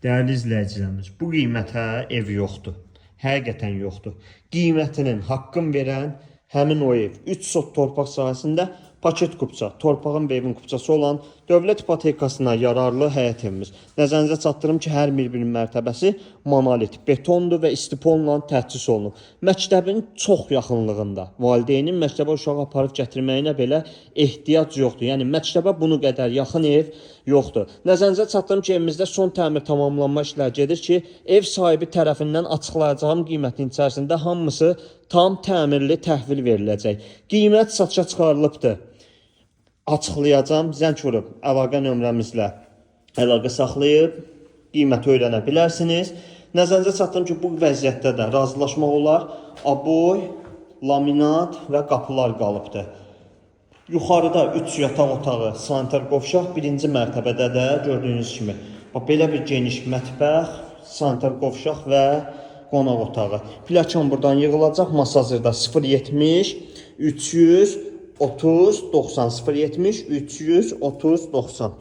Değerli izləyicilərimiz, bu qiymətə ev yoxdur. Həqiqətən yoxdur. Qiymətinin haqqını verən həmin o ev 3 sot torpaq sahəsində paket kupça, torpağın və evin kupçası olan dövlət ipotekasına yararlı həyət evimiz. Nəzərinizə çatdırım ki, hər bir mərtəbəsi monolit, betondur və istiponla təchiz olunub. Məktəbin çox yaxınlığında valideynin məktəbə uşağı aparıb gətirməyinə belə ehtiyac yoxdur. Yəni məktəbə bunu qədər yaxın ev yoxdur. Nəzərinizə çatdırım ki, evimizdə son təmir tamamlanma işləri gedir ki, ev sahibi tərəfindən açıqlayacağım qiymətin içərisində hamısı tam təmirli təhvil veriləcək. Qiymət satışa çıxarılıbdır. Açıqlayacağım, zəng vurub əlaqə nömrəmizlə əlaqə saxlayıb qiyməti öyrənə bilərsiniz. Nəzərinizə çatdırım ki, bu vəziyyətdə də razılaşmaq olar. Aboy, laminat və qapılar qalıbdır. Yuxarıda 3 yataq otağı, sanitar qovşaq, birinci mərtəbədə də gördüyünüz kimi belə bir geniş mətbəx, sanitar qovşaq və qonaq otağı. Plakan buradan yığılacaq. Masa hazırda 070 330 90 070 330 90.